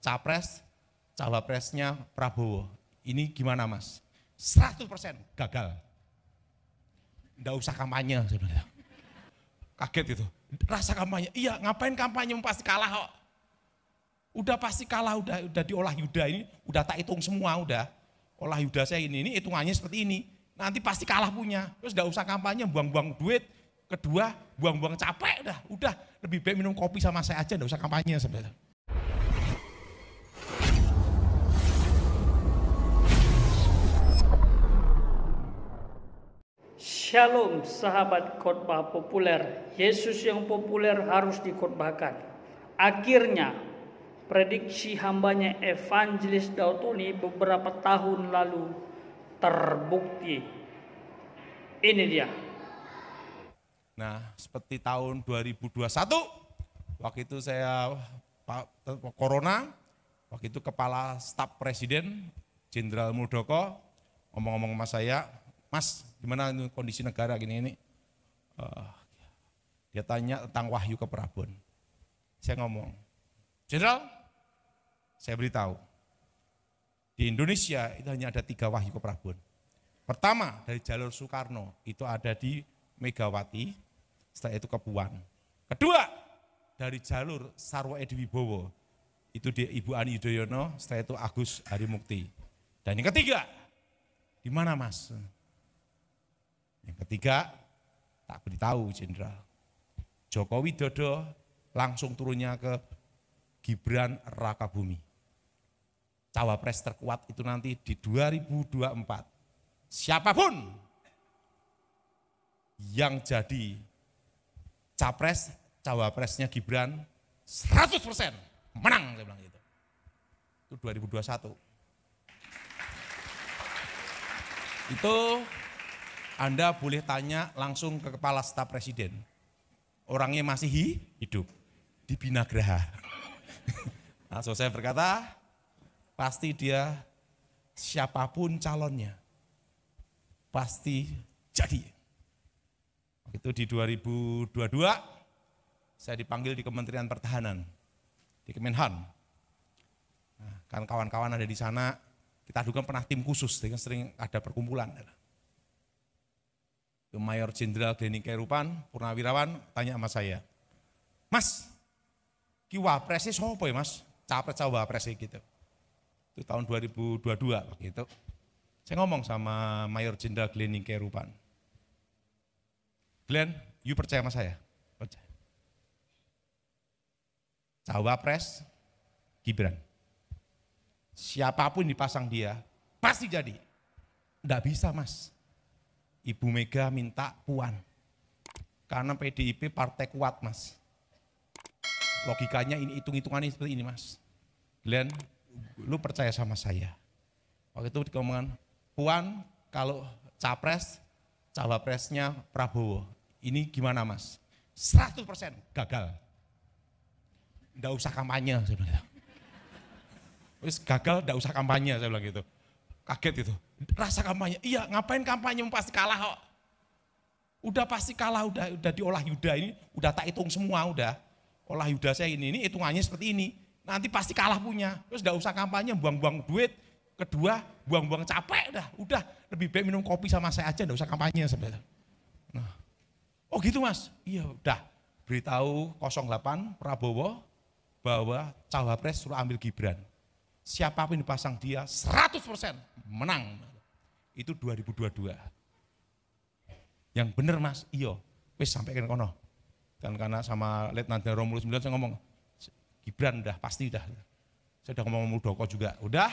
capres, cawapresnya Prabowo. Ini gimana Mas? 100% gagal. Nggak usah kampanye sebenarnya. Kaget itu. Rasa kampanye, iya ngapain kampanye pasti kalah kok. Udah pasti kalah, udah diolah Yuda ini, udah tak hitung semua udah. Olah Yuda saya ini hitungannya seperti ini. Nanti pasti kalah punya. Terus nggak usah kampanye, buang-buang duit. Kedua, buang-buang capek udah. Lebih baik minum kopi sama saya aja, nggak usah kampanye sebenarnya. Shalom sahabat khotbah populer, Yesus yang populer harus dikhotbahkan. Akhirnya, prediksi hambanya Evangelis Dautoni beberapa tahun lalu terbukti. Ini dia. Nah, seperti tahun 2021, waktu itu saya Corona, waktu itu Kepala Staf Presiden, Jenderal Muldoko, ngomong-ngomong sama saya, Mas, gimana kondisi negara gini ini? Dia tanya tentang Wahyu ke Prabon. Saya ngomong, Jenderal, saya beritahu, di Indonesia itu hanya ada 3 Wahyu ke Prabon. Pertama dari jalur Soekarno, itu ada di Megawati, setelah itu ke Puan. Kedua dari jalur Sarwo Edi Wibowo, itu di Ibu Ani Yudhoyono, setelah itu Agus Harimukti. Dan yang ketiga, di mana Mas? Yang ketiga, tak beritahu Jenderal. Joko Widodo langsung turunnya ke Gibran Rakabumi. Cawapres terkuat itu nanti di 2024. Siapapun yang jadi capres, cawapresnya Gibran 100% menang, saya bilang gitu. Itu 2021. Itu Anda boleh tanya langsung ke Kepala Staf Presiden. Orangnya masih hidup di Binagraha. Nah, so saya berkata, pasti dia siapapun calonnya, pasti jadi. Itu di 2022, saya dipanggil di Kementerian Pertahanan, di Kemenhan. Nah, kan kawan-kawan ada di sana, kita juga pernah tim khusus, sering ada perkumpulan. Mayor Jenderal Glenny Kerupan, Purnawirawan, tanya sama saya, Mas, ki wapresnya siapa ya Mas? Capres cawapresnya gitu. Itu tahun 2022 begitu. Saya ngomong sama Mayor Jenderal Glenny Kerupan. Glenn, you percaya sama saya? Percaya. Cawapres Gibran. Siapapun dipasang dia, pasti jadi. Enggak bisa Mas. Ibu Mega minta Puan. Karena PDIP partai kuat Mas. Logikanya ini, hitung-hitungannya seperti ini Mas. Glenn, lu percaya sama saya. Waktu itu dikomongan, Puan kalau capres, cawapresnya Prabowo. Ini gimana Mas? 100% gagal. Nggak usah kampanye, saya bilang gitu. Terus gagal, nggak usah kampanye, saya bilang gitu. Kaget itu. Rasa kampanye, iya ngapain kampanye pasti kalah kok. Udah pasti kalah, udah diolah Yuda ini, udah tak hitung semua udah. Olah Yuda saya ini hitungannya seperti ini. Nanti pasti kalah punya. Terus nggak usah kampanye, buang-buang duit. Kedua, buang-buang capek udah. Lebih baik minum kopi sama saya aja, nggak usah kampanye sebenarnya. Nah, oh gitu Mas? Iya udah. Beritahu 08 Prabowo bahwa cawapres suruh ambil Gibran. Siapapun dipasang dia 100% menang. Itu 2022. Yang bener Mas, iya. Wis sampai ke kono. Dan karena sama Letnan Romulus 9 saya ngomong, Gibran udah pasti udah. Saya udah ngomong Muldoko juga, udah.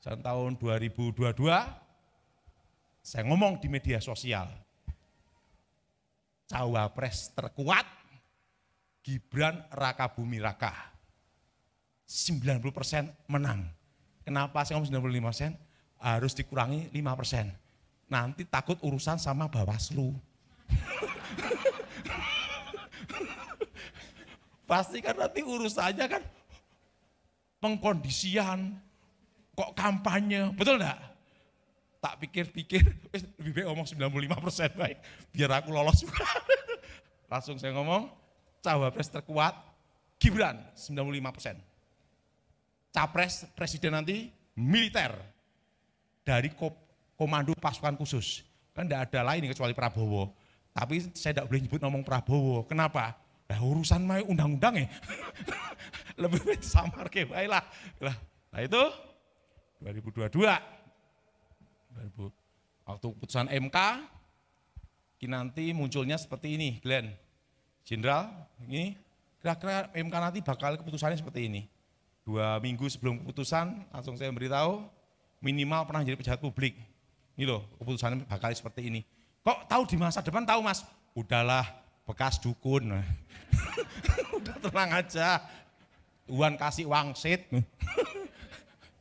Tahun 2022 saya ngomong di media sosial. Cawapres terkuat Gibran Rakabumi Raka. 90% menang. Kenapa saya ngomong 95%? Harus dikurangi 5%. Nanti takut urusan sama Bawaslu. Pasti kan nanti urusannya kan pengkondisian, kok kampanye, betul enggak? Tak pikir-pikir, lebih baik ngomong 95% baik, biar aku lolos juga. Langsung saya ngomong, cawapres terkuat, Gibran 95%. capres presiden nanti militer dari komando pasukan khusus. Kan tidak ada lain kecuali Prabowo. Tapi saya tidak boleh nyebut ngomong Prabowo. Kenapa? Nah, urusan mai undang-undang ya. Lebih baik samar ke baiklah. Nah itu 2022. Waktu keputusan MK nanti munculnya seperti ini, Glenn. Jenderal, ini kira-kira MK nanti bakal keputusannya seperti ini. 2 minggu sebelum keputusan langsung saya beritahu minimal pernah jadi pejabat publik. Ini loh keputusannya bakal seperti ini. Kok tahu di masa depan tahu Mas? Udahlah bekas dukun. Udah tenang aja. Tuhan kasih wangsit.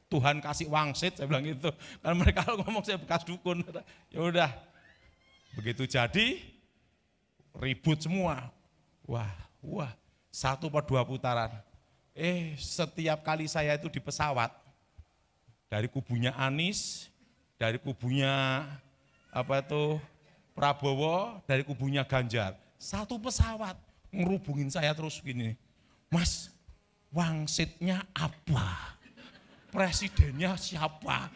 Tuhan kasih wangsit, saya bilang gitu. Karena mereka kalau ngomong saya bekas dukun. Ya udah. Begitu jadi ribut semua. Wah, 1 per 2 putaran. Setiap kali saya itu di pesawat, dari kubunya Anies, dari kubunya Prabowo, dari kubunya Ganjar, 1 pesawat ngerubungin saya terus gini, Mas, wangsitnya apa? Presidennya siapa?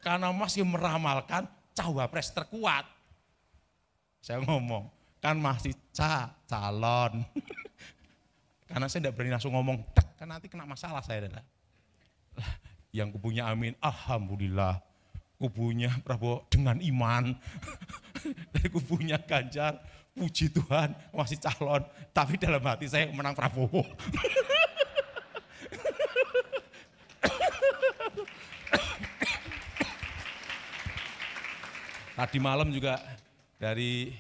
Karena masih meramalkan cawapres terkuat. Saya ngomong, kan masih calon. Karena saya tidak berani langsung ngomong, kan nanti kena masalah saya. Yang kubunya Amin, alhamdulillah. Kubunya Prabowo dengan iman. Dari kubunya Ganjar, puji Tuhan masih calon. Tapi dalam hati saya menang Prabowo. Tadi malam juga dari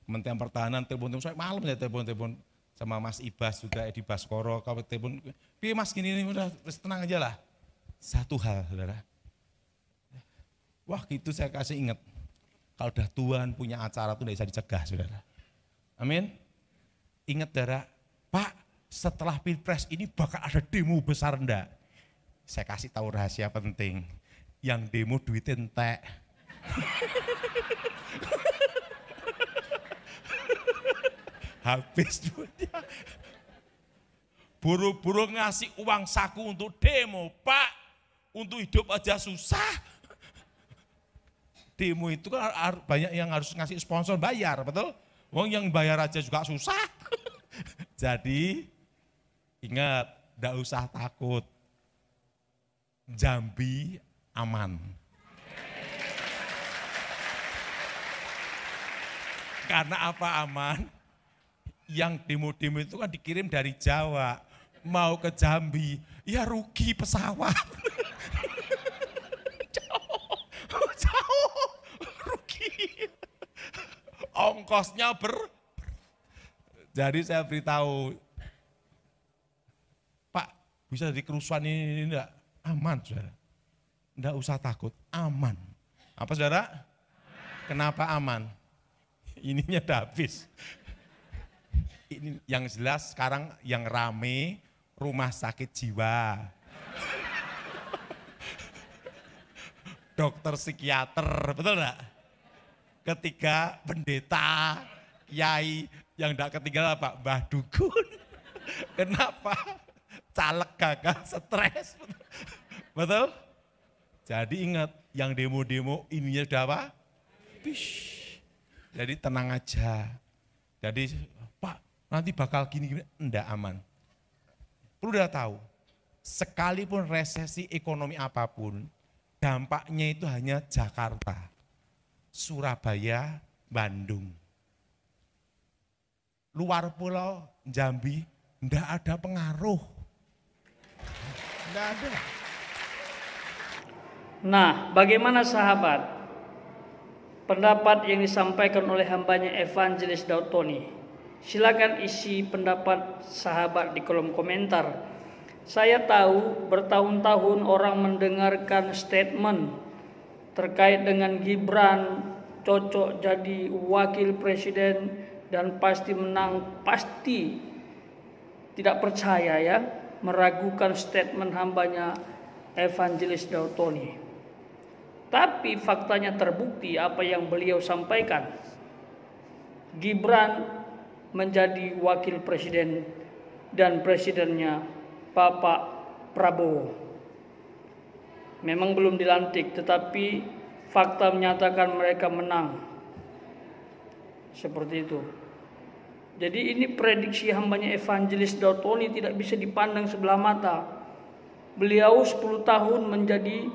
Kementerian Pertahanan telepon saya malam ya telepon sama Mas Ibas juga Edi Baskoro, kau telepon, "Pi Mas gini udah tenang aja lah." Satu hal, Saudara. Wah, gitu saya kasih ingat. Kalau udah Tuhan punya acara tuh tidak bisa dicegah, Saudara. Amin. Ingat, Saudara, Pak, setelah Pilpres ini bakal ada demo besar enggak? Saya kasih tahu rahasia penting. Yang demo duitnya entek. Habis duitnya. Buru-buru ngasih uang saku untuk demo, Pak. Untuk hidup aja susah. Demo itu kan banyak yang harus ngasih sponsor bayar, betul? Wong yang bayar aja juga susah. Jadi ingat, enggak usah takut. Jambi aman. Karena apa aman? Yang demo-demo itu kan dikirim dari Jawa, mau ke Jambi, ya rugi pesawat. Jauh, rugi. Ongkosnya Jadi saya beritahu, Pak, bisa jadi kerusuhan ini enggak? Aman, Saudara. Enggak usah takut, aman. Apa, Saudara? Kenapa aman? Ininya udah habis. Ini yang jelas sekarang yang rame rumah sakit jiwa. Dokter psikiater, betul enggak? Ketiga pendeta, kiai, yang enggak ketiga apa? Mbah Dukun. Kenapa? Caleg gagal stres. Betul? Jadi ingat, yang demo-demo ininya udah apa? Bish. Jadi tenang aja. Jadi Pak, nanti bakal gini-gini, enggak aman. Perlu udah tahu, sekalipun resesi ekonomi apapun, dampaknya itu hanya Jakarta, Surabaya, Bandung. Luar pulau Jambi, enggak ada pengaruh. Enggak ada. Nah, bagaimana sahabat? Pendapat yang disampaikan oleh hambanya Evangelis Daud Tony. Silakan isi pendapat sahabat di kolom komentar. Saya tahu bertahun-tahun orang mendengarkan statement terkait dengan Gibran cocok jadi wakil presiden dan pasti menang, pasti tidak percaya ya, meragukan statement hambanya Evangelis Daud Tony. Tapi faktanya terbukti apa yang beliau sampaikan. Gibran menjadi wakil presiden dan presidennya Bapak Prabowo. Memang belum dilantik, tetapi fakta menyatakan mereka menang. Seperti itu. Jadi ini prediksi hambanya Evangelis Daud Tony tidak bisa dipandang sebelah mata. Beliau 10 tahun menjadi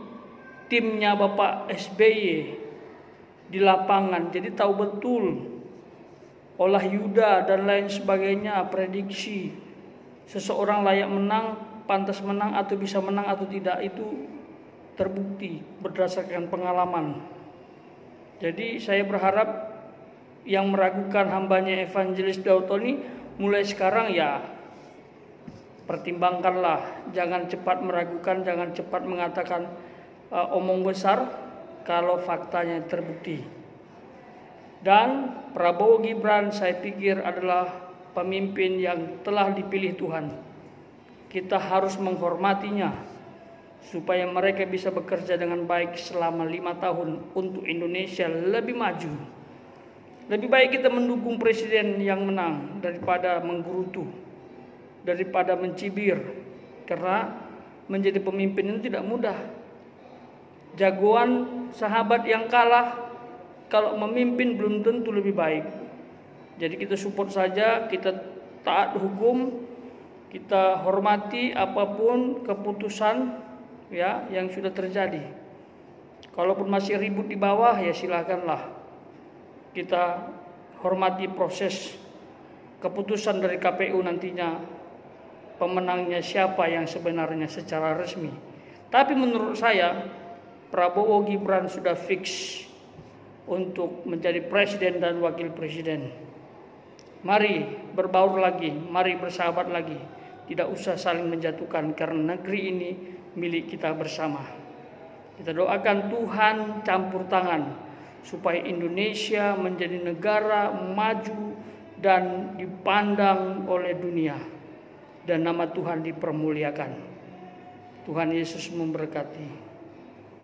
timnya Bapak SBY di lapangan, jadi tahu betul olah Yuda dan lain sebagainya, prediksi seseorang layak menang, pantas menang atau bisa menang atau tidak, itu terbukti berdasarkan pengalaman. Jadi saya berharap yang meragukan hambanya Evangelis Daud Tony mulai sekarang ya pertimbangkanlah, jangan cepat meragukan, jangan cepat mengatakan omong besar kalau faktanya terbukti. Dan Prabowo Gibran saya pikir adalah pemimpin yang telah dipilih Tuhan. Kita harus menghormatinya supaya mereka bisa bekerja dengan baik selama 5 tahun untuk Indonesia lebih maju. Lebih baik kita mendukung presiden yang menang daripada menggerutu, daripada mencibir, karena menjadi pemimpin itu tidak mudah. Jagoan sahabat yang kalah kalau memimpin belum tentu lebih baik. Jadi kita support saja, kita taat hukum, kita hormati apapun keputusan ya yang sudah terjadi. Kalaupun masih ribut di bawah ya silakanlah. Kita hormati proses keputusan dari KPU nantinya, pemenangnya siapa yang sebenarnya secara resmi. Tapi menurut saya Prabowo Gibran sudah fix untuk menjadi presiden dan wakil presiden. Mari berbaur lagi, mari bersahabat lagi. Tidak usah saling menjatuhkan karena negeri ini milik kita bersama. Kita doakan Tuhan campur tangan supaya Indonesia menjadi negara maju dan dipandang oleh dunia dan nama Tuhan dipermuliakan. Tuhan Yesus memberkati.